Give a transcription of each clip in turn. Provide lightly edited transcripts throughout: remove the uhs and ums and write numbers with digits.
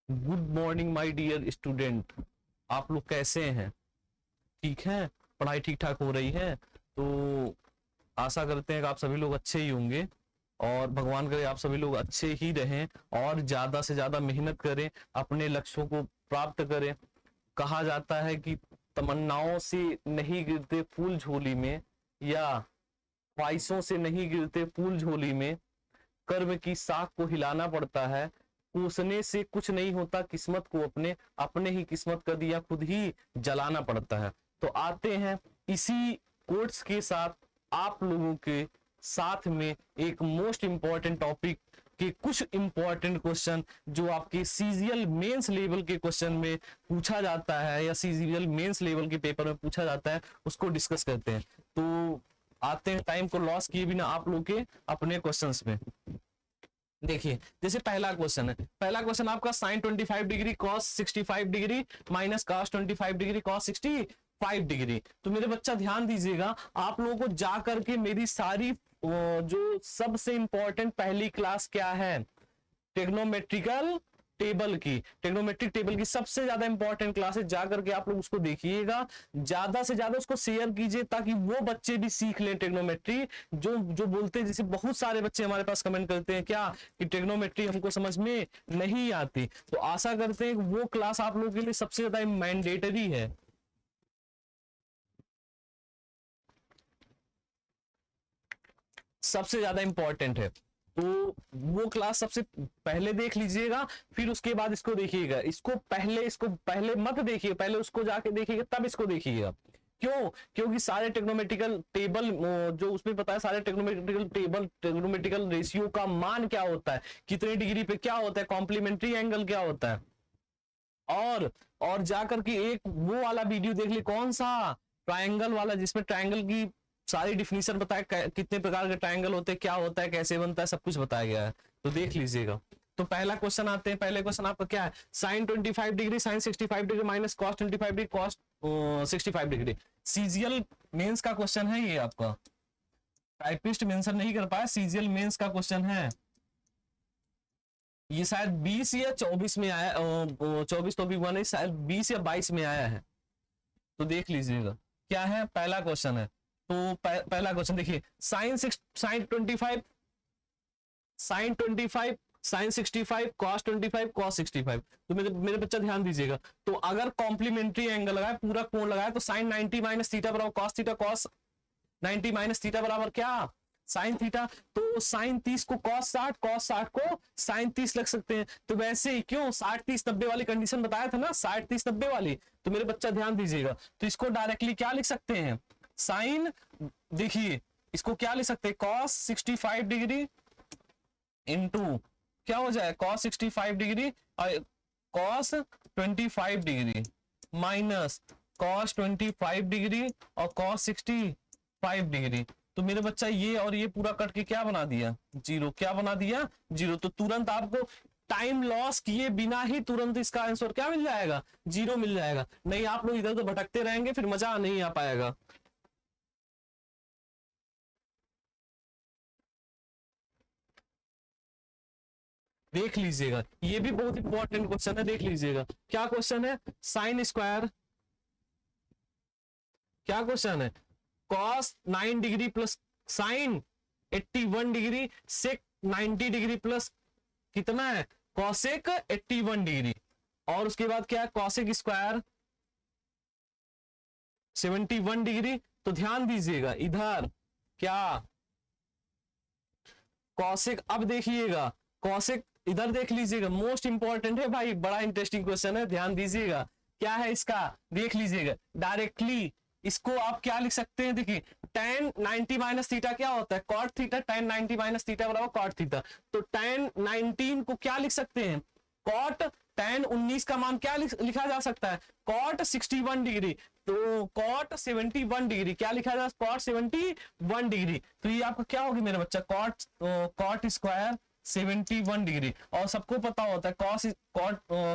Good morning my dear student. आप लोग कैसे हैं? ठीक है? पढ़ाई ठीक ठाक हो रही है? तो आशा करते हैं कि आप सभी लोग अच्छे ही होंगे और भगवान करे आप सभी लोग अच्छे ही रहें और ज्यादा से ज्यादा मेहनत करें, अपने लक्ष्यों को प्राप्त करें। कहा जाता है कि तमन्नाओं से नहीं गिरते फूल झोली में, या ख्वाहिशों से नहीं गिरते फूल झोली में, कर्म की साख को हिलाना पड़ता है। कोसने से कुछ नहीं होता, किस्मत को अपने अपने ही किस्मत का दिया खुद ही जलाना पड़ता है। तो आते हैं इसी कोट्स के साथ आप लोगों के साथ में एक मोस्ट इंपॉर्टेंट टॉपिक के कुछ इंपॉर्टेंट क्वेश्चन जो आपके सीजीएल मेंस लेवल के क्वेश्चन में पूछा जाता है या सीजीएल मेंस लेवल के पेपर में पूछा जाता है, उसको डिस्कस करते हैं। तो आते हैं टाइम को लॉस किए बिना आप लोग के अपने क्वेश्चंस में। देखिए, जैसे पहला क्वेश्चन है, पहला क्वेश्चन आपका sine 25 degree cos 65 degree minus cos 25 degree cos 65 degree. तो मेरे बच्चा ध्यान दीजिएगा, आप लोगों को जा करके मेरी सारी जो सबसे इंपॉर्टेंट पहली क्लास क्या है, टेक्नोमेट्रिकल टेबल की, टेक्नोमेट्रिक टेबल की सबसे ज्यादा इंपॉर्टेंट क्लास है, जाकर के आप लोग उसको देखिएगा, ज्यादा से ज्यादा उसको शेयर कीजिए ताकि वो बच्चे भी सीख लें टेक्नोमेट्री। जो जो बोलते हैं, जैसे बहुत सारे बच्चे हमारे पास कमेंट करते हैं क्या कि टेक्नोमेट्री हमको समझ में नहीं आती, तो आशा करते हैं कि वो क्लास आप लोगों के लिए सबसे ज्यादा मैंडेटरी है। सबसे ज्यादा इंपॉर्टेंट है, तो वो क्लास सबसे पहले देख लीजिएगा, फिर उसके बाद इसको देखिएगा। इसको पहले मत देखिए, पहले उसको जाके देखिएगा तब इसको देखिएगा। क्यों? क्योंकि सारे टेक्नोमेट्रिकल टेबल जो उसमें पता है, सारे टेक्नोमेट्रिकल टेबल, टेक्नोमेट्रिकल रेशियो का मान क्या होता है, कितने डिग्री पे क्या होता है, कॉम्प्लीमेंट्री एंगल क्या होता है। और जाकर के एक वो वाला वीडियो देख ली, कौन सा, ट्रायंगल वाला, जिसमें ट्रायंगल की सारी डिफिनीशन बताया, कितने प्रकार के ट्रायंगल होते हैं, क्या होता है, कैसे बनता है, सब कुछ बताया गया है, तो देख लीजिएगा। तो पहला क्वेश्चन आते हैं, पहले क्वेश्चन आपका क्या है, sine 25 degree sine 65 degree minus cos 25 degree cos 65 degree. CGL mains का क्वेश्चन है ये आपका, टाइपिस्ट मेंशन नहीं कर पाया, सीजीएल मेंस का क्वेश्चन है ये। शायद 20 या 24 में आया, 24 तो भी हुआ नहीं, शायद 20 या 22 में आया है, तो देख लीजिएगा क्या है, पहला क्वेश्चन है। तो पहला क्वेश्चन देखिए, sine 25 sine 25 sine 65 cos 25 cos 65। तो मेरे बच्चा ध्यान दीजिएगा, तो अगर कॉम्प्लीमेंट्री एंगल लगाए, पूरा कोण लगाए, तो साइन 90 माइनस थीटा बराबर cos theta, cos 90 minus theta बराबर क्या, साइन थीटा। तो साइन 30 को कॉस 60, कॉस 60 को साइन 30 लग सकते हैं। तो वैसे ही क्यों 60 30 90 वाली कंडीशन बताया था ना, 60 30 90 वाली। तो मेरे बच्चा ध्यान दीजिएगा, तो इसको डायरेक्टली क्या लिख सकते हैं, साइन, देखिए इसको क्या लिख सकते हैं, कॉस 65 डिग्री इंटू क्या हो जाए, cos 65 degree cos 25 degree minus cos 25 degree और कॉस 65 डिग्री। तो मेरे बच्चा ये और ये पूरा कट के क्या बना दिया, जीरो। क्या बना दिया, जीरो। तो तुरंत आपको टाइम लॉस किए बिना ही तुरंत इसका आंसर क्या मिल जाएगा, जीरो मिल जाएगा। नहीं आप लोग इधर उधर भटकते रहेंगे, फिर मजा नहीं आ पाएगा। देख लीजिएगा, ये भी बहुत इंपॉर्टेंट क्वेश्चन है, देख लीजिएगा क्या क्वेश्चन है, साइन स्क्वायर, क्या क्वेश्चन है, cos 9 degree plus sine 81 degree sec 90 degree plus कितना है, कॉसेक 81 डिग्री, और उसके बाद क्या है, कॉसेक स्क्वायर 71 डिग्री। तो ध्यान दीजिएगा इधर क्या, कॉसेक, अब देखिएगा कॉसेक, इधर देख लीजिएगा, मोस्ट इंपॉर्टेंट है भाई, बड़ा इंटरेस्टिंग क्वेश्चन है, ध्यान दीजिएगा क्या है इसका, देख लीजिएगा डायरेक्टली इसको आप क्या लिख सकते हैं, देखिए tan 90 माइनस थीटा क्या होता है, cot theta, tan 90 minus theta बराबर कॉट थीटा। तो tan 19 को क्या लिख सकते हैं, कॉट tan 19 का मान क्या लिखा जा सकता है, कॉट 61 डिग्री। तो कॉट 71 डिग्री क्या लिखा जाए, कॉट 71 डिग्री। तो ये आपका क्या होगी मेरा बच्चा, कॉट स्क्वायर 71 डिग्री। और सबको पता होता है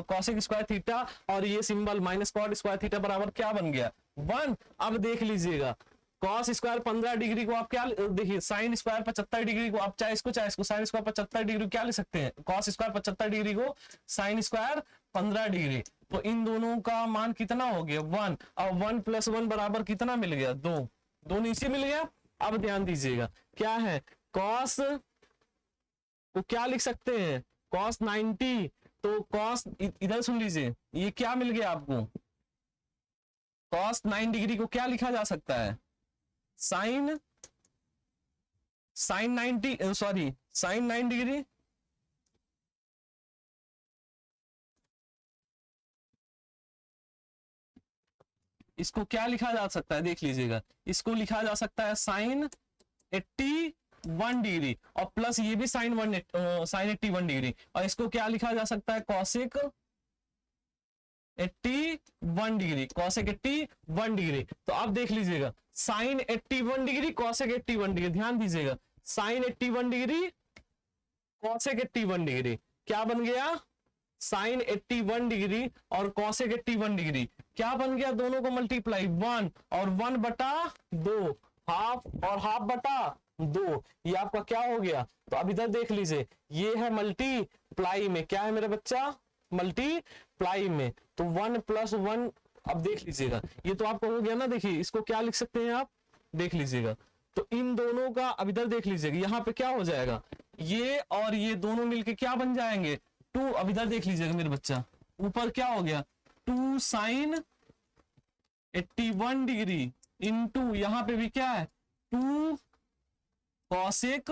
कॉसिक स्क्वायर थीटा और ये symbol minus cot square theta बराबर क्या बन गया, 1। अब देख लीजिएगा, कॉस स्क्वायर 15 डिग्री को आप क्या, देखिए साइन स्क्वायर 75 डिग्री को आप चाहे इसको साइन स्क्वायर 75 डिग्री क्या लिख सकते हैं, कॉस स्क्वायर 75 डिग्री को साइन स्क्वायर 15 डिग्री। तो इन दोनों का मान कितना हो गया 1। अब 1 + 1 बराबर कितना मिल गया 2। 2 नीचे मिल गया। अब ध्यान दीजिएगा क्या है कॉस को क्या लिख सकते हैं cos 90। तो cos इधर सुन लीजिए ये क्या मिल गया आपको cos 9 डिग्री को क्या लिखा जा सकता है साइन 9 डिग्री इसको क्या लिखा जा सकता है देख लीजिएगा। इसको लिखा जा सकता है साइन 81 डिग्री और प्लस ये भी साइन 81 डिग्री। और इसको क्या लिखा जा सकता है कॉसेक 81 डिग्री। Cosec 81 degree. तो आप देख लीजिएगा साइन 81 डिग्री कॉसेक 81 डिग्री। ध्यान दीजिएगा साइन 81 डिग्री कॉसेक 81 डिग्री क्या बन गया साइन 81 डिग्री और कॉसेक 81 डिग्री क्या बन गया दोनों को मल्टीप्लाई 1 और 1/2 हाफ और हाफ बटा 2। ये आपका क्या हो गया। तो अब इधर देख लीजिए ये है मल्टीप्लाई में क्या है मेरा बच्चा मल्टीप्लाई में। तो 1 + 1 अब देख लीजिएगा ये तो आपको हो गया ना। देखिए इसको क्या लिख सकते हैं आप देख लीजिएगा। तो इन दोनों का अब इधर देख लीजिएगा यहाँ पे क्या हो जाएगा ये और ये दोनों मिलके क्या बन जाएंगे 2। अब इधर देख लीजिएगा मेरे बच्चा ऊपर क्या हो गया 2 साइन 81 डिग्री इंटू यहाँ पे भी क्या है 2 कॉसेक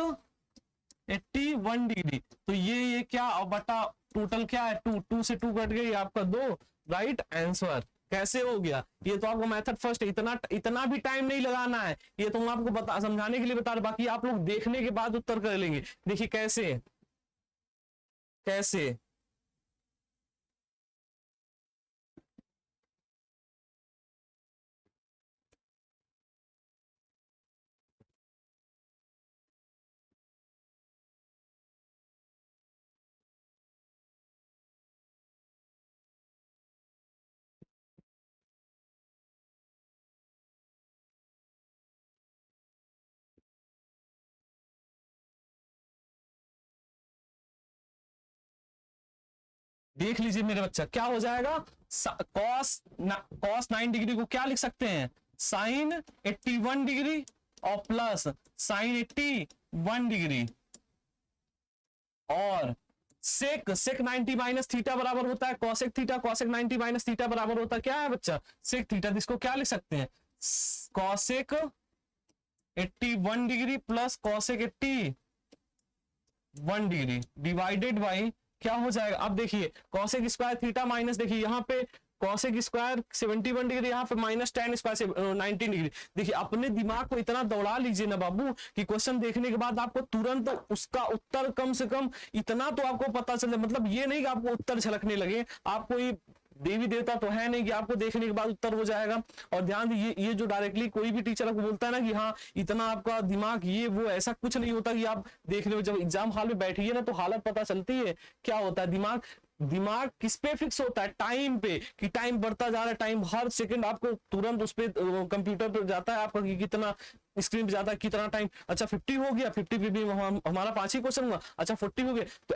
81 डिग्री। तो ये क्या बटा टोटल क्या है 2 से 2 कट गई आपका 2 राइट आंसर। कैसे हो गया ये तो आपको मेथड फर्स्ट इतना भी टाइम नहीं लगाना है। ये तो मैं आपको बता समझाने के लिए बता रहा बाकी आप लोग देखने के बाद उत्तर कर लेंगे। देखिए कैसे कैसे देख लीजिए मेरे बच्चा क्या हो जाएगा कॉस 9 डिग्री को क्या लिख सकते हैं साइन 81 डिग्री और प्लस साइन 81 डिग्री और सेक 90 माइनस थीटा बराबर होता है cosec theta. Cosec 90 minus theta बराबर होता है क्या है बच्चा सेक थीटा। तो इसको क्या लिख सकते हैं cosec 81 degree plus cosec 81 degree divided by क्या हो जाएगा। अब देखिए कॉसेक स्क्वायर थीटा माइनस देखिए यहाँ पे कॉसेक स्क्वायर 71 डिग्री यहाँ पे माइनस tan स्क्वायर 19 डिग्री। देखिए अपने दिमाग को इतना दौड़ा लीजिए ना बाबू कि क्वेश्चन देखने के बाद आपको तुरंत उसका उत्तर कम से कम इतना तो आपको पता चले। मतलब ये नहीं कि आपको उत्तर झलकने लगे। आपको ये देवी देवता तो है नहीं कि आपको देखने के बाद उत्तर हो जाएगा। और ध्यान दीजिए ये जो डायरेक्टली कोई भी टीचर आपको बोलता है ना कि हाँ इतना आपका दिमाग ये वो ऐसा कुछ नहीं होता कि आप देखने में जब एग्जाम हॉल में बैठिए ना तो हालत पता चलती है क्या होता है। दिमाग किस पे फिक्स होता है टाइम पे कि टाइम बढ़ता जा रहा है। टाइम हर सेकंड आपको तुरंत उस पे कंप्यूटर पे जाता है आपका कि कितना स्क्रीन पे जाता है कितना टाइम। अच्छा 50 हो गया 50 पे भी हमारा 5 ही क्वेश्चन हुआ। अच्छा 40 हो गया। तो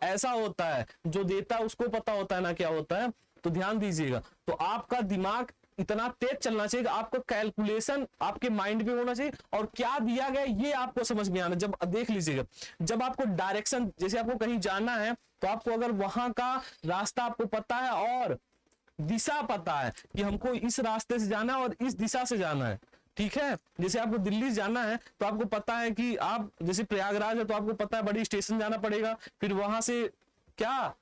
ऐसा होता है जो देता है उसको पता होता है ना क्या होता है। तो ध्यान दीजिएगा तो आपका दिमाग इतना तेज चलना चाहिए आपको कैलकुलेशन आपके माइंड पे होना चाहिए और क्या दिया गया ये आपको समझ में आना। जब देख लीजिएगा जब आपको डायरेक्शन जैसे आपको कहीं जाना है तो आपको अगर वहां का रास्ता आपको पता है और दिशा पता है कि हमको इस रास्ते से जाना है और इस दिशा से जाना है ठीक है। जैसे आपको दिल्ली जाना है तो आपको पता है कि आप जैसे प्रयागराज है तो आपको पता है बड़ी स्टेशन जाना पड़ेगा फिर वहां से क्या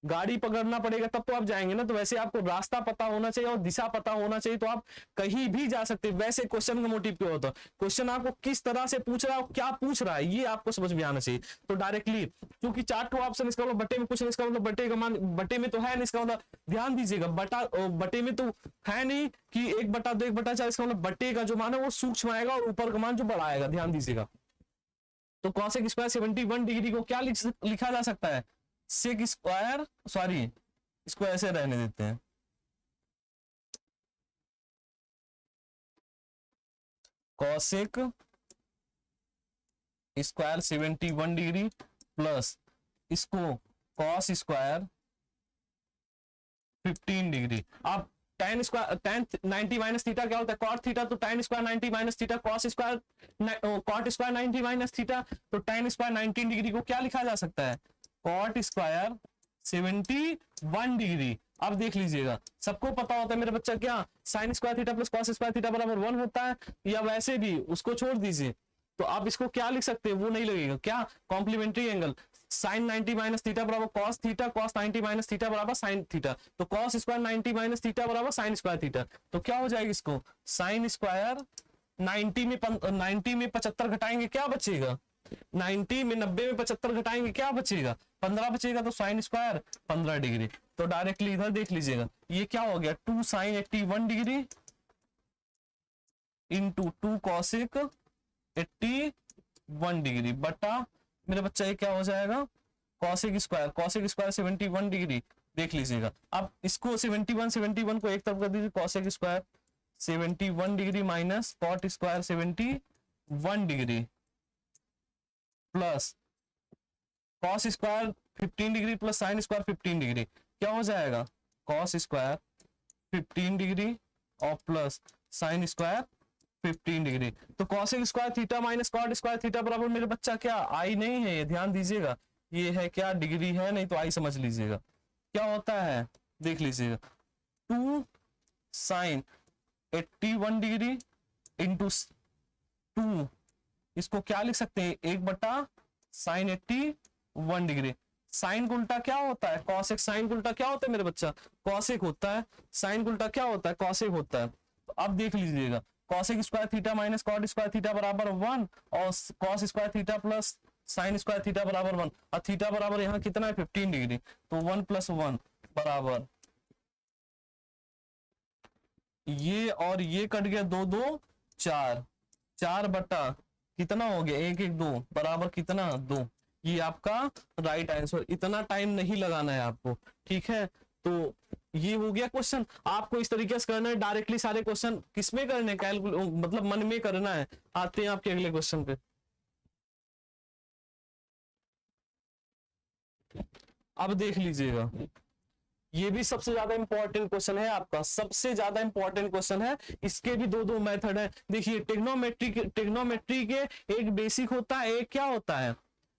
गाड़ी पकड़ना पड़ेगा तब तो आप जाएंगे ना। तो वैसे आपको रास्ता पता होना चाहिए और दिशा पता होना चाहिए तो आप कहीं भी जा सकते हैं। वैसे क्वेश्चन का मोटिव क्या होता है क्वेश्चन आपको किस तरह से पूछ रहा है क्या पूछ रहा है ये आपको समझ में आना चाहिए। तो डायरेक्टली क्योंकि 4 ऑप्शन इसका मतलब बटे में कुछ इसका मतलब बटे का मान बटे में तो है नहीं इसका मतलब ध्यान दीजिएगा बटे में तो है नहीं कि 1/2 1/4 इसका मतलब बटे का जो मान है वो सूक्ष्म आएगा और ऊपर का मान जो बड़ा आएगा। ध्यान दीजिएगा तो कॉसेक स्क्वायर 71 डिग्री को क्या लिखा जा सकता है सेक स्क्वायर सॉरी इसको ऐसे रहने देते हैं कॉसेक स्क्वायर 71 डिग्री प्लस इसको कॉस स्क्वायर 15 डिग्री। अब tan square tan 90 minus theta क्या होता है cot थीटा, तो tan square 90 minus theta cos square cot square 90 minus theta, तो tan स्क्वायर 19 डिग्री को क्या लिखा जा सकता है cot स्क्वायर 71 डिग्री। अब देख लीजिएगा, सबको पता होता है मेरा बच्चा क्या sin square theta plus cos square theta बराबर 1 होता है, या वैसे भी उसको छोड़ दीजिए तो आप इसको क्या लिख सकते हैं वो नहीं लगेगा, क्या complementary angle sin 90 minus theta बराबर cos theta, cos 90 minus theta बराबर sin थीटा, तो cos स्क्वायर 90 माइनस थीटा बराबर sin स्क्वायर थीटा, तो क्या हो जाएगा इसको sin स्क्वायर 90 में 75 घटाएंगे क्या बचेगा, 90 में 90 में 75 घटाएंगे क्या बचेगा 15 बचेगा, तो sin स्क्वायर 15 डिग्री। तो डायरेक्टली इधर देख लीजिएगा ये क्या हो गया 2 sin 81 degree into 2 cosec 81 degree बटा मेरे बच्चा ये क्या हो जाएगा cosec स्क्वायर 71 डिग्री। देख लीजिएगा अब इसको 71 को एक तरफ कर दीजिए, cosec square 71 degree minus cot square 71 degree plus cos square 15 degree plus sin square 15 degree, क्या हो जाएगा cos स्क्वायर 15 डिग्री और प्लस sin स्क्वायर 15 डिग्री। तो cosec square theta minus cot square theta बराबर मेरे बच्चा क्या आई नहीं है, ये ध्यान दीजिएगा, ये है क्या डिग्री है, नहीं तो आई समझ लीजिएगा क्या होता है, देख लीजिएगा 2 sin 81 डिग्री इंटू 2, इसको क्या लिख सकते हैं 1 बटा sin 81 डिग्री। साइन का उल्टा क्या होता है cosec, साइन का उल्टा क्या होता है मेरे बच्चा cosec होता है, साइन का उल्टा क्या होता है cosec होता है। तो अब देख लीजिएगा cosec square theta minus cot square theta बराबर 1 और cos square theta plus sin square theta बराबर 1 और थीटा बराबर यहाँ कितना है 15 डिग्री, तो 1 + 1 बराबर ये और ये कट गया 2 2 4, 4 बटा कितना हो गया 1 1 2 बराबर कितना 2, ये आपका राइट आंसर। इतना टाइम नहीं लगाना है आपको, ठीक है। तो ये हो गया क्वेश्चन, आपको इस तरीके से करना है, डायरेक्टली सारे क्वेश्चन किसमें करने हैं मतलब मन में करना है। आते हैं आपके अगले क्वेश्चन पे। अब देख लीजिएगा ये भी सबसे ज्यादा इंपॉर्टेंट क्वेश्चन है आपका, सबसे ज्यादा इंपॉर्टेंट क्वेश्चन है। इसके भी दो मेथड है। देखिए ट्रिग्नोमेट्री के एक बेसिक होता है, एक क्या होता है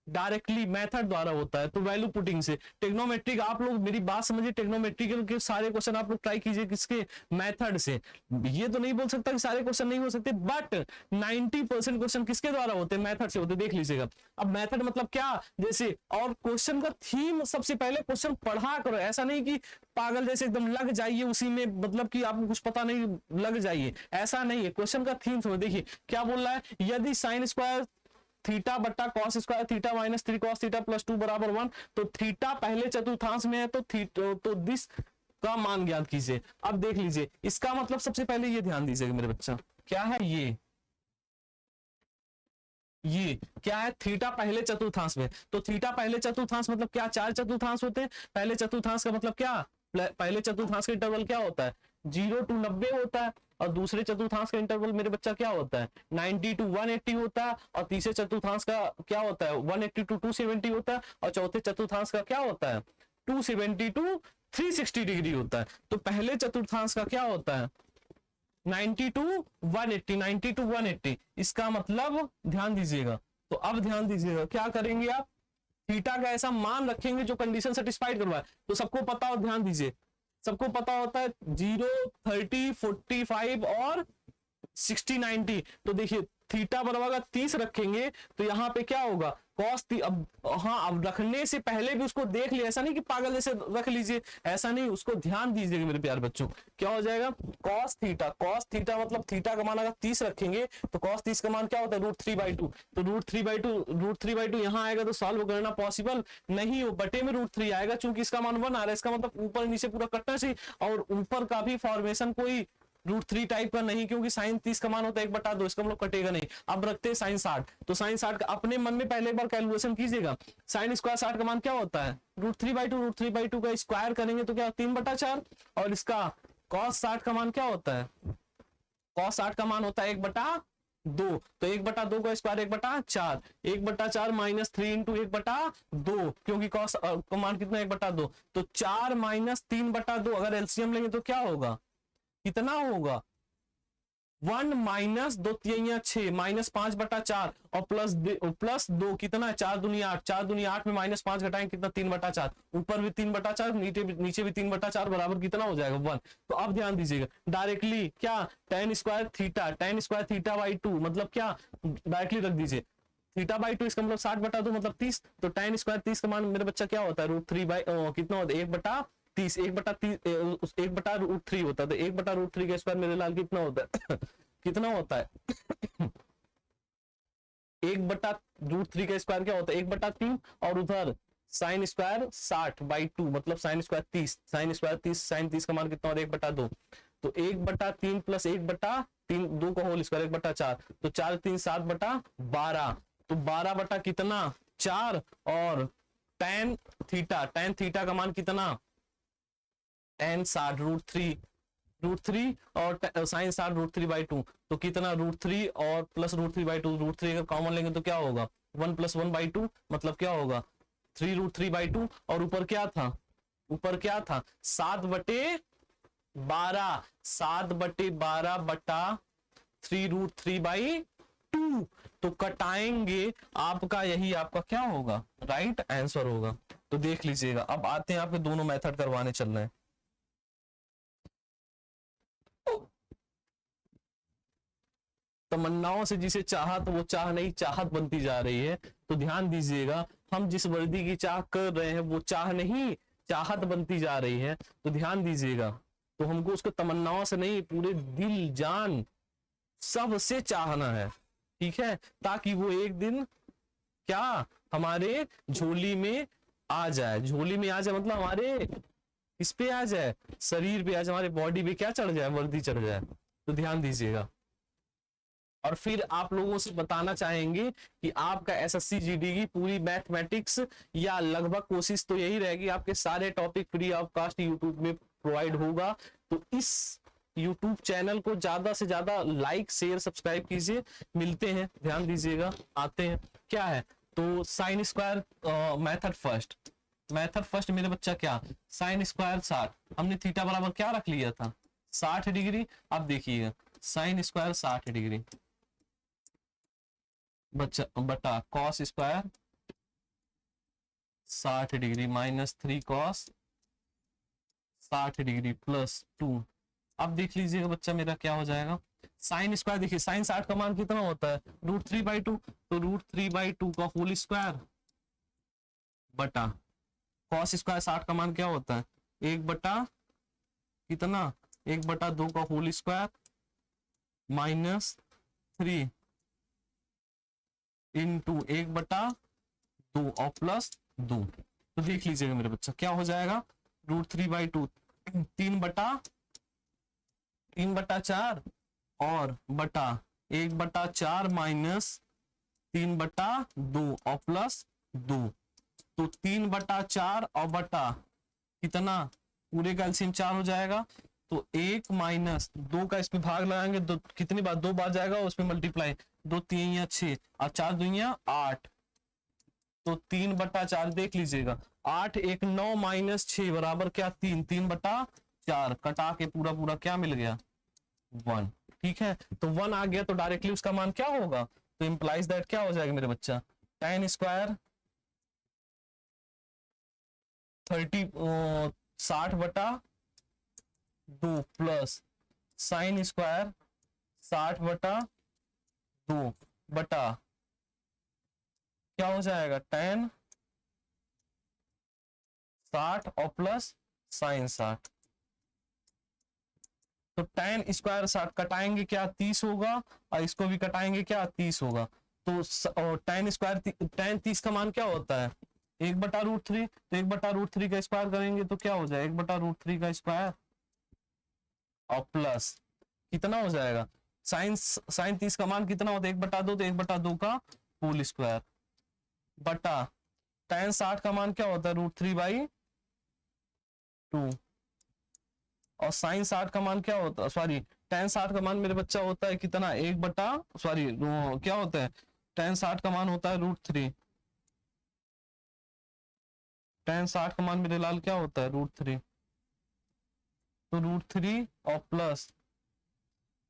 डायरेक्टली मेथड द्वारा होता है, तो वैल्यू पुटिंग से। ट्रिग्नोमेट्रिक आप लोग मेरी बात समझिए, ट्रिग्नोमेट्रिकल के सारे क्वेश्चन आप लोग ट्राई कीजिए किसके मेथड से। ये तो नहीं बोल सकता कि सारे क्वेश्चन नहीं हो सकते, बट 90% क्वेश्चन किसके द्वारा होते हैं मेथड से होते, देख लीजिएगा। अब मेथड मतलब क्या, जैसे और क्वेश्चन का थीम सबसे पहले क्वेश्चन पढ़ा करो, ऐसा नहीं कि पागल जैसे एकदम लग जाइए उसी में, मतलब कि आपको कुछ पता नहीं लग जाइए, ऐसा नहीं है। क्वेश्चन का थीम समझ, देखिए क्या बोल रहा है, यदि साइन स्क्वायर थीटा बट्टा cos square theta minus 3 cos theta plus 2 बराबर 1, तो थीटा पहले चतुर्थांश में है तो दिस का मान ज्ञात कीजिए। अब देख लीजिए इसका मतलब सबसे पहले ये ध्यान दीजिएगा मेरे बच्चा, क्या है ये क्या है थीटा पहले चतुर्थांश में, तो थीटा पहले चतुर्थांश मतलब क्या 4 चतुर्थांश होते हैं। पहले चतुर्थांश का मतलब क्या, पहले चतुर्थांश का इंटरवल क्या होता है 0 to 90 होता है, और दूसरे चतुर्थांश का इंटरवल मेरे बच्चा क्या होता है 90 to 180 होता है, और तीसरे चतुर्थांश का क्या होता है 180 to 270 होता है, और चौथे चतुर्थांश का क्या होता है 270 to 360 डिग्री होता है। तो पहले चतुर्थांश का क्या होता है 90 to 180, 90 to 180। इसका मतलब ध्यान दीजिएगा, तो अब ध्यान दीजिएगा क्या करेंगे आप, थीटा का ऐसा मान रखेंगे जो कंडीशन सेटिस्फाइड करवाए। तो सबको पता हो, ध्यान दीजिए, सबको पता होता है 0 30 45 और 60 90। तो देखिए थीटा बराबर 30 रखेंगे तो यहाँ पे क्या होगा कॉस, अब हाँ अब रखने से पहले भी उसको देख लिया, ऐसा नहीं कि पागल जैसे रख लीजिए, ऐसा नहीं, उसको ध्यान दीजिएगा मेरे प्यारे बच्चों। क्या हो जाएगा कॉस थीटा मतलब थीटा का मान अगर 30 रखेंगे तो कॉस 30 का मान क्या होता है √3/2। तो √3/2 यहाँ आएगा तो सॉल्व करना पॉसिबल नहीं हो, बटे में √3 आएगा, चूंकि इसका मान 1 आ रहा है, इसका मतलब ऊपर नीचे पूरा कटना चाहिए, और ऊपर का भी फॉर्मेशन कोई √3 टाइप का नहीं, क्योंकि साइन 30 का मान होता है 1/2, इसका मतलब कटेगा नहीं। अब रखते हैं साइन 60, तो साइन 60 का अपने मन में पहले एक बार कैलकुलेशन कीजिएगा। साइन स्क्वायर 60 का मान क्या होता है √3/2 का स्क्वायर करेंगे तो क्या 3/4, और इसका कॉस 60 का मान क्या होता है, कॉस 60 का मान होता है 1/9। 2, तो 1/2 का स्क्वायर 1/4, 1/4 माइनस 3 इंटू 1/2, क्योंकि कॉस का मान कितना 1/2, तो 4 माइनस 3/2, अगर एलसीएम लेंगे तो क्या होगा, कितना होगा 1 माइनस 2 तिया 6 माइनस 5/4 और प्लस 2 कितना 4 दुनिया 8, 4 दुनिया 8 में माइनस 5 घटाएंगे कितना 3/4, ऊपर भी 3/4 नीचे भी 3/4 बराबर कितना हो जाएगा 1। तो अब ध्यान दीजिएगा डायरेक्टली क्या tan स्क्वायर थीटा बाई 2 मतलब क्या डायरेक्टली रख दीजिए थीटा बाई 2, इसका मतलब 60/2 मतलब 30, तो tan स्क्वायर 30 का मान मेरे बच्चा क्या होता है √3 बाई कितना होता है 1/30, 1/3 होता है, तो 1/√3 का स्क्वायर मेरे लाल कितना होता है कितना होता है 1/√3 का स्क्वायर क्या होता है 1/3, और उधर साइन स्क्वायर 60/2 मतलब साइन स्क्वायर 30, साइन 30 का मान कितना होता है 1/2, तो 1/3 प्लस 1/3 2 का होल स्क्वायर 1/4, तो 4 3 7/12, तो 12 बटा कितना 4, और tan थीटा का मान कितना tan 60 √3 और साइन 60 √3/2, तो कितना √3 और प्लस √3/2, √3 अगर कॉमन लेंगे तो क्या होगा 1 + 1/2 मतलब क्या होगा 3 √3/2, और ऊपर क्या था 7/12, 7/12 बटा 3 √3/2, तो कटाएंगे आपका यही आपका क्या होगा राइट आंसर होगा। तो देख लीजिएगा, अब आते हैं आपके दोनों मेथड करवाने चल रहे हैं। तमन्नाओं से जिसे चाहा तो वो चाह नहीं चाहत बनती जा रही है, तो ध्यान दीजिएगा हम जिस वर्दी की चाह कर रहे हैं वो चाह नहीं चाहत बनती जा रही है, तो ध्यान दीजिएगा, तो हमको उसको तमन्नाओं से नहीं पूरे दिल जान सबसे चाहना है, ठीक है, ताकि वो एक दिन क्या हमारे झोली में आ जाए, झोली में आ जाए मतलब हमारे इस पे आ जाए, शरीर पे आ जाए, हमारे बॉडी पे क्या चढ़ जाए वर्दी चढ़ जाए, तो ध्यान दीजिएगा। और फिर आप लोगों से बताना चाहेंगे कि आपका एसएससी जीडी की पूरी मैथमेटिक्स या लगभग कोशिश तो यही रहेगी आपके सारे topic free of cost YouTube में प्रोवाइड होगा, तो इस यूट्यूब चैनल को ज्यादा से ज्यादा लाइक शेयर सब्सक्राइब कीजिए। मिलते हैं, ध्यान दीजिएगा, आते हैं क्या है, तो साइन स्क्वायर मेथड फर्स्ट मेरे बच्चा क्या साइन स्क्वायर 60, हमने थीटा बराबर क्या रख लिया था 60 डिग्री, अब देखिएगा साइन स्क्वायर 60 डिग्री बटा cos square 60 degree minus 3 cos 60 degree plus 2, अब देख लीजिएगा बच्चा मेरा क्या हो जाएगा साइन स्क्वायर, देखिए साइन 60 का मान कितना होता है √3/2, तो √3/2 का होल स्क्वायर बटा कॉस स्क्वायर 60 का मान क्या होता है 1/2 कितना 1/2 का होल स्क्वायर माइनस 3 इंटू 1/2 और प्लस 2, तो देख लीजिएगा मेरे बच्चा क्या हो जाएगा √3/2 3/4 और बटा 1/4 माइनस 3/2 और प्लस 2, तो 3/4 और बटा कितना पूरे का एलसीएम 4 हो जाएगा, तो 1 माइनस 2 का इसमें भाग लगाएंगे दो कितनी बार 2 बार जाएगा उसमें मल्टीप्लाई 2 3 6 और 4 2 8, तो 3/4 देख लीजिएगा 8 1 9 माइनस 6 बराबर क्या 3/4 कटा के पूरा पूरा क्या मिल गया 1, ठीक है, तो 1 आ गया तो डायरेक्टली उसका मान क्या होगा, तो इंप्लाइज दैट क्या हो जाएगा मेरे बच्चा tan square 60/2 plus sine square 60/2 बटा क्या हो जाएगा tan 60 और प्लस साइन 60, तो tan स्क्वायर 60 कटाएंगे क्या 30 होगा और इसको भी कटाएंगे क्या 30 होगा, तो tan स्क्वायर tan 30 का मान क्या होता है 1/√3, तो 1/√3 का स्क्वायर करेंगे तो क्या हो जाएगा 1/√3 का स्क्वायर और प्लस कितना हो जाएगा साइन 30 का मान कितना होता है 1/2, तो 1/2 का होल स्क्वायर बटा tan 60 का मान क्या होता है √3/2, और साइन 60 का मान क्या होता है, सॉरी tan 60 का मान मेरे बच्चा होता है कितना, 1 बटा, सॉरी क्या होता है, tan 60 का मान होता है √3। tan 60 का मान मेरे लाल क्या होता है, √3। तो √3 और प्लस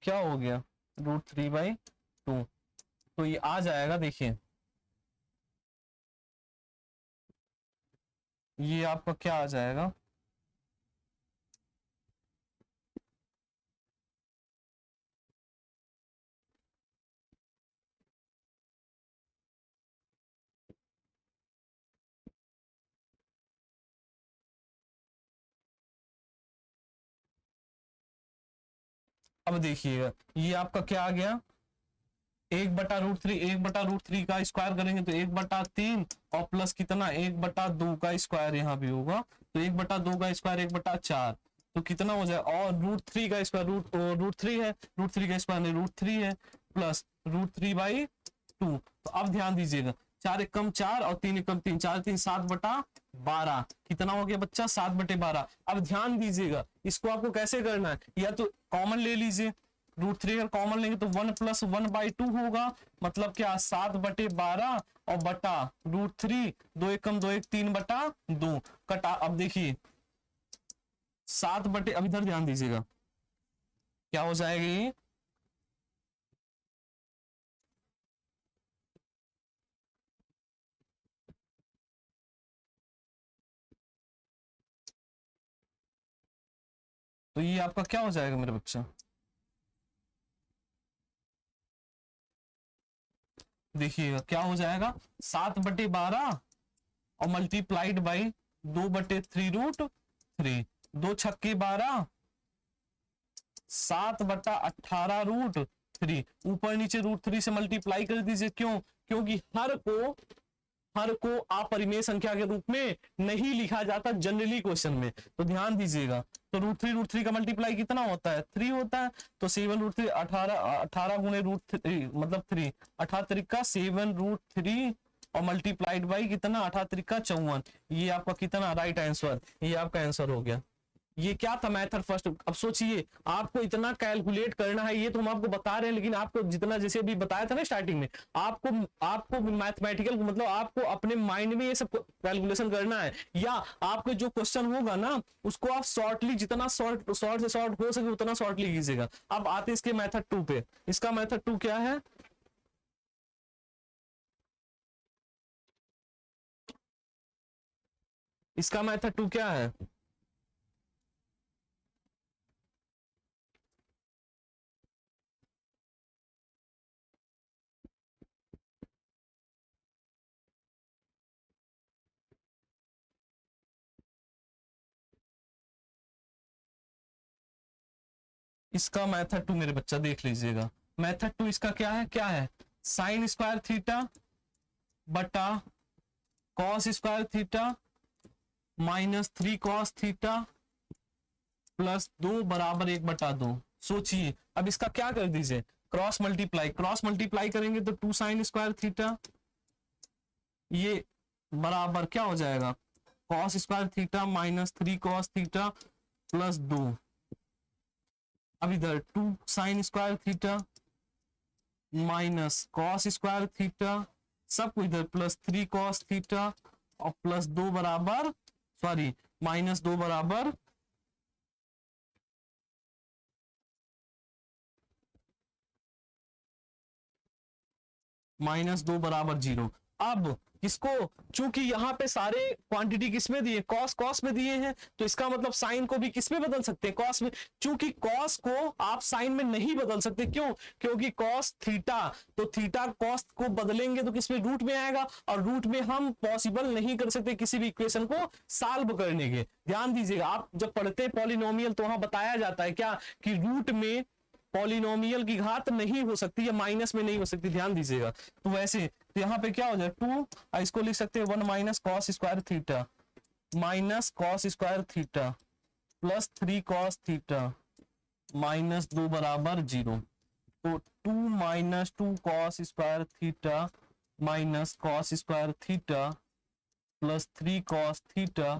क्या हो गया, √3/2। तो ये आ जाएगा, देखिए ये आपका क्या आ जाएगा, अब देखिएगा ये आपका क्या आ गया, 1/√3, 1/√3 का स्क्वायर करेंगे तो 1/3 और प्लस कितना, 1/2 का स्क्वायर यहाँ भी होगा, तो 1/2 का स्क्वायर 1/4, तो कितना हो जाए, और √3 का स्क्वायर √3 है, √3 का स्क्वायर नहीं √3 है, प्लस √3/2। तो अब ध्यान दीजिएगा, 4 एकम 4 और 3 एकम 3, 4 3 7/12, कितना हो गया बच्चा, 7/12। अब ध्यान दीजिएगा इसको आपको कैसे करना है, या तो कॉमन ले लीजिए, √3 अगर कॉमन लेंगे तो 1 + 1/2 होगा, मतलब क्या 7/12 और बटा √3, 2 एकम 2 1 3/2 कटा। अब देखिए 7 बटे, अब इधर ध्यान दीजिएगा क्या हो जाएगा ये, तो ये आपका क्या हो जाएगा मेरे बच्चा, देखिएगा क्या हो जाएगा, 7/12 और मल्टीप्लाइड बाई 2/3√3, 2 छक्के 12, 7/18√3, ऊपर नीचे √3 से मल्टीप्लाई कर दीजिए, क्यों, क्योंकि हर को अपरिमेय संख्या के रूप में नहीं लिखा जाता जनरली क्वेश्चन में, तो ध्यान दीजिएगा। तो √3 का मल्टीप्लाई कितना होता है, 3 होता है, तो 7√3 18 गुणे √3 मतलब 3, 18 का 7√3 और मल्टीप्लाइड बाई कितना, 18 54, ये आपका कितना राइट आंसर, ये आपका आंसर हो गया। ये क्या था मेथड फर्स्ट। अब सोचिए आपको इतना कैलकुलेट करना है, ये तो हम आपको बता रहे हैं, लेकिन आपको जितना जैसे अभी बताया था ना स्टार्टिंग में, आपको मैथमेटिकल मतलब आपको अपने माइंड में ये सब कैलकुलेशन करना है, या आपके जो क्वेश्चन होगा ना उसको आप शॉर्टली, जितना शॉर्ट से शॉर्ट हो सके उतना शॉर्टली कीजिएगा। अब आते इसके मेथड 2 पे, इसका मेथड 2 क्या है, इसका मेथड 2 क्या है, इसका मेथड 2 मेरे बच्चा देख लीजिएगा, मेथड 2 इसका क्या है, साइन स्क्वायर थीटा बटा cos square theta -3 cos theta plus 2 बराबर 1/2। सोचिए अब इसका क्या कर दीजिए, क्रॉस मल्टीप्लाई करेंगे तो 2 साइन स्क्वायर थीटा, ये बराबर क्या हो जाएगा, cos square theta -3 cos theta plus 2। अब इधर 2 sine square theta minus cos square theta, सबको इधर +3 कॉस थीटा और प्लस 2 बराबर, सॉरी -2 बराबर -2 बराबर 0। अब इसको चूंकि यहाँ पे सारे क्वांटिटी किसमें दिए, कॉस में दिए हैं, तो इसका मतलब साइन को भी किसमें बदल सकते हैं, कॉस में। चूंकि कॉस को आप साइन में नहीं बदल सकते, क्यों, क्योंकि कॉस थीटा, तो थीटा कॉस को बदलेंगे तो किसमें, रूट में आएगा, और रूट में हम पॉसिबल नहीं कर सकते किसी भी इक्वेशन को सॉल्व करने के। ध्यान दीजिएगा आप जब पढ़ते हैं पॉलिनोमियल तो वहां बताया जाता है क्या, कि रूट में पॉलिनोमियल की घात नहीं हो सकती या माइनस में नहीं हो सकती, ध्यान दीजिएगा। तो वैसे तो यहाँ पे क्या हो जाए 2, इसको लिख सकते हैं 1 minus cos square theta plus 3 cos theta -2 बराबर 0। तो 2 minus 2 cos square theta minus cos square theta plus 3 cos theta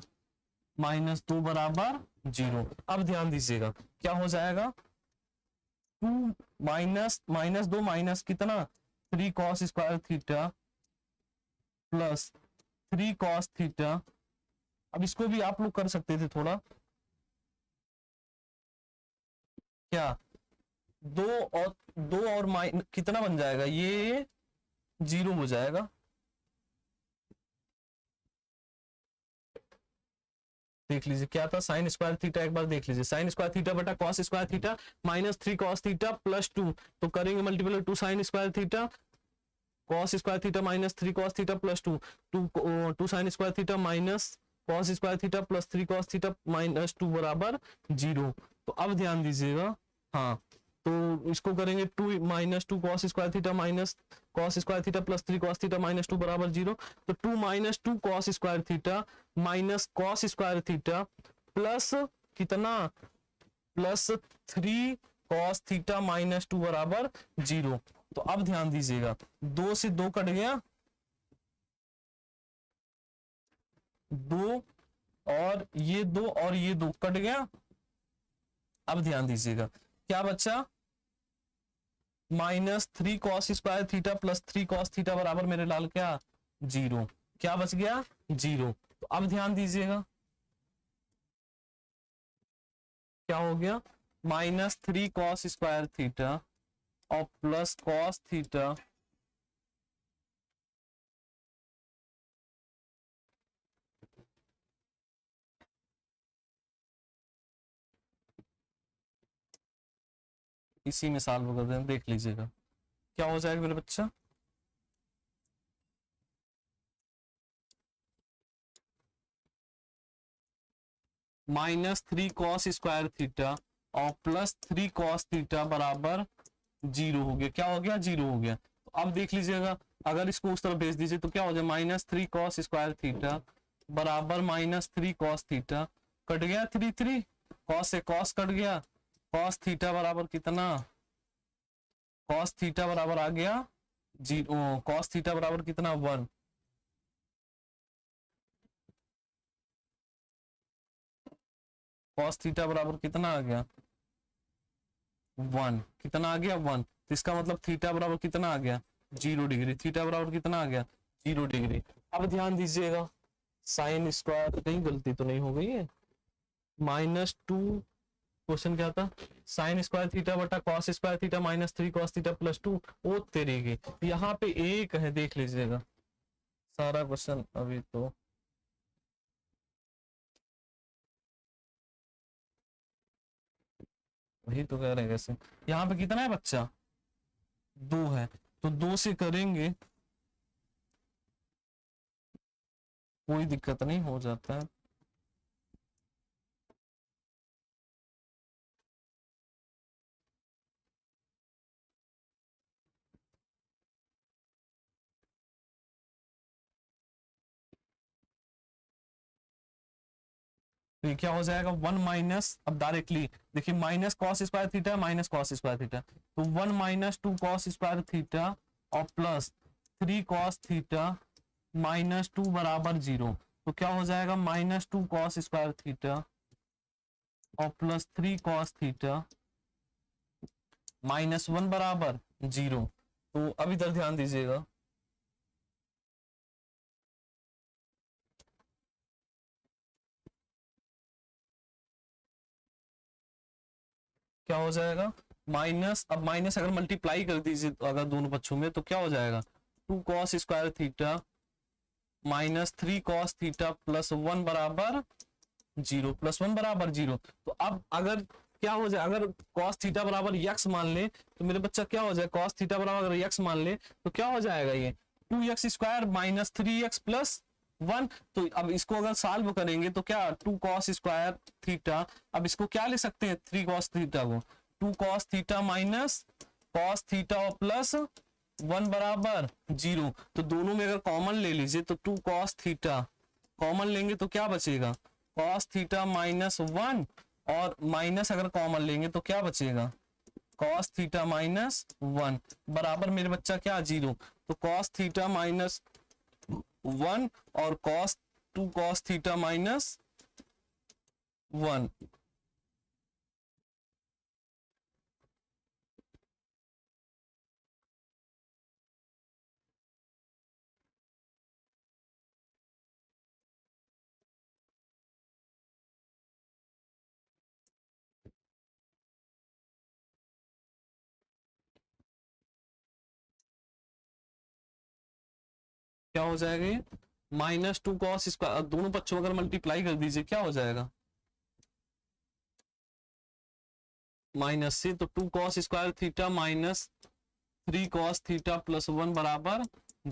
-2 बराबर 0। अब ध्यान दीजिएगा क्या हो जाएगा, 2 -2 माइनस कितना 3 cos square theta plus 3 cos theta. अब इसको भी आप लोग कर सकते थे थोड़ा, क्या दो और माइन कितना बन जाएगा, ये 0 हो जाएगा। देख लीजिए क्या था साइन स्क्वायर थीटा, एक बार देख लीजिए साइन स्क्वायर थीटा बटा cos square theta -3 cos theta plus 2, तो करेंगे multiply 2 sine square theta cos square theta -3 cos theta plus 2, 2 sine square theta minus cos square theta plus 3 cos theta -2 बराबर 0। तो अब ध्यान दीजिएगा, हाँ तो इसको करेंगे 2 -2 cos square theta minus cos square theta plus 3 cos theta -2 बराबर 0। तो 2 -2 cos square theta minus cos square theta plus कितना प्लस 3 cos थीटा -2 बराबर 0। तो अब ध्यान दीजिएगा 2 से 2 कट गया, 2 और ये 2 और ये 2 कट गया। अब ध्यान दीजिएगा क्या बचा, -3 cos square theta plus 3 cos theta बराबर मेरे लाल क्या 0। क्या बच गया 0। तो अब ध्यान दीजिएगा क्या हो गया, -3 cos स्क्वायर थीटा और प्लस cos थीटा इसी में सॉल्व कर दें, देख लीजिएगा क्या हो जाएगा मेरे बच्चा, -3 cos स्क्वायर थीटा और प्लस 3 cos थीटा बराबर 0 हो गया। क्या हो गया 0 हो गया। तो अब देख लीजिएगा अगर इसको उस तरफ भेज दीजिए तो क्या हो जाए, -3 cos स्क्वायर थीटा बराबर -3 cos थीटा, कट गया 3 3 cos से cos कट गया, cos थीटा बराबर कितना, cos थीटा बराबर आ गया 0, cos थीटा बराबर कितना 1, cos थीटा बराबर कितना आ गया 1, कितना आ गया 1। तो इसका मतलब थीटा बराबर कितना आ गया 0 डिग्री, थीटा बराबर कितना आ गया 0 डिग्री। अब ध्यान दीजिएगा साइन स्क्वायर, कहीं गलती तो नहीं हो गई है, -2 क्वेश्चन क्या था, साइन स्क्वायर थीटा बटा cos square theta -3 cos theta plus 2। ओ तेरी की, यहाँ पे एक है देख लीजिएगा सारा क्वेश्चन अभी तो वही तो कह रहे हैं कैसे, यहाँ पे कितना है बच्चा 2 है, तो 2 से करेंगे कोई दिक्कत नहीं, हो जाता है। तो ये क्या हो जाएगा 1 माइनस, अब डायरेक्टली देखिए minus cos square theta minus cos square theta, तो 1 -2 cos स्क्वायर थीटा और प्लस 3 cos थीटा -2 बराबर 0। तो क्या हो जाएगा -2 cos स्क्वायर थीटा और प्लस 3 cos थीटा -1 बराबर 0। तो अब इधर ध्यान दीजिएगा क्या हो जाएगा माइनस, अब माइनस अगर मल्टीप्लाई कर दीजिए तो अगर दोनों पक्षों में तो क्या हो जाएगा 2 cos square theta -3 cos theta plus 1 बराबर 0, प्लस 1 बराबर 0। तो अब अगर क्या हो जाए, अगर cos थीटा बराबर x मान ले तो मेरे बच्चा क्या हो जाए, cos थीटा बराबर अगर x मान ले तो क्या हो जाएगा ये 2x स्क्वायर -3x प्लस 1। तो अब इसको अगर सॉल्व करेंगे तो क्या 2 cos स्क्वायर थीटा, अब इसको क्या ले सकते हैं 3 cos थीटा को 2 cos theta minus cos theta और प्लस 1 बराबर 0। तो दोनों में अगर कॉमन ले लीजिए तो 2 cos थीटा कॉमन लेंगे तो क्या बचेगा cos थीटा -1 और माइनस अगर कॉमन लेंगे तो क्या बचेगा cos थीटा -1 बराबर मेरे बच्चा क्या 0। तो cos थीटा -1 और cos 2 cos थीटा 1। क्या हो जाएगा ये -2 cos², दोनों पक्षों अगर मल्टीप्लाई कर दीजिए क्या हो जाएगा माइनस से, तो 2 cos² थीटा -3 cos थीटा +1 बराबर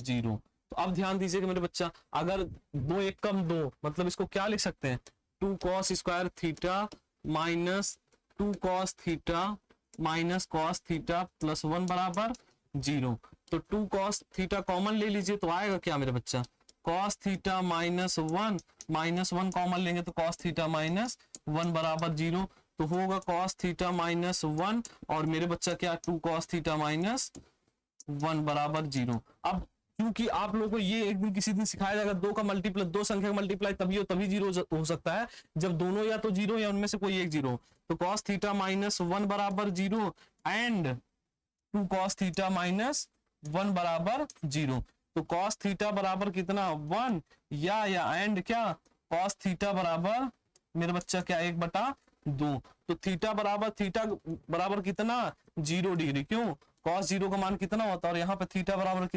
0। तो अब ध्यान दीजिएगा मेरे बच्चा, अगर 2 1 कम 2, मतलब इसको क्या लिख सकते हैं 2 cos² theta -2 cos theta -cos theta +1 बराबर 0। तो 2 cos थीटा कॉमन ले लीजिए तो आएगा क्या मेरे बच्चा cos थीटा -1 कॉमन लेंगे तो cos थीटा -1 बराबर 0। तो होगा cos थीटा -1 और मेरे बच्चा क्या 2 cos थीटा -1 बराबर 0। अब क्योंकि आप लोगों को ये एक दिन किसी दिन सिखाया जाएगा, दो का मल्टीप्लाई, दो संख्या का मल्टीप्लाई तभी 0 हो सकता है जब दोनों या तो 0 या उनमें से कोई एक 0। तो cos थीटा -1 बराबर 0 एंड 2 cos थीटा -1 बराबर 0। तो cos थीटा बराबर कितना 1 या एंड क्या cos थीटा बराबर मेरे बच्चा क्या 1/2। तो थीटा बराबर कितना 0 डिग्री, क्यों cos 0 का मान कितना होता है और यहाँ पे थीटा बराबर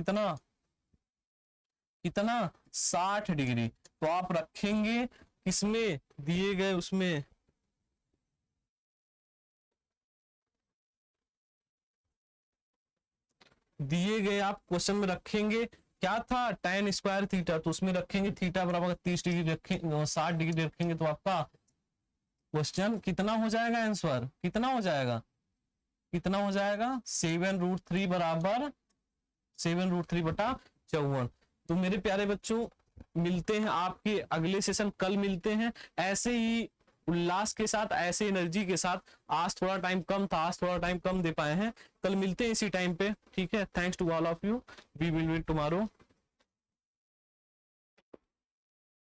कितना 60 डिग्री। तो आप रखेंगे किसमें दिए गए उसमें दिए गए आप क्वेश्चन में रखेंगे क्या था tan² थीटा, तो उसमें रखेंगे थीटा बराबर 30 डिग्री रखेंगे 60 डिग्री रखेंगे तो आपका क्वेश्चन कितना हो जाएगा, आंसर कितना हो जाएगा 7√3 बराबर 7√3/54। तो मेरे प्यारे बच्चों मिलते हैं आपके अगले सेशन, कल मिलते हैं ऐसे ही उल्लास के साथ, ऐसे एनर्जी के साथ। आज थोड़ा टाइम कम था, आज थोड़ा टाइम कम दे पाए हैं, कल मिलते हैं इसी टाइम पे, ठीक है। Thanks to all of you, we will meet tomorrow.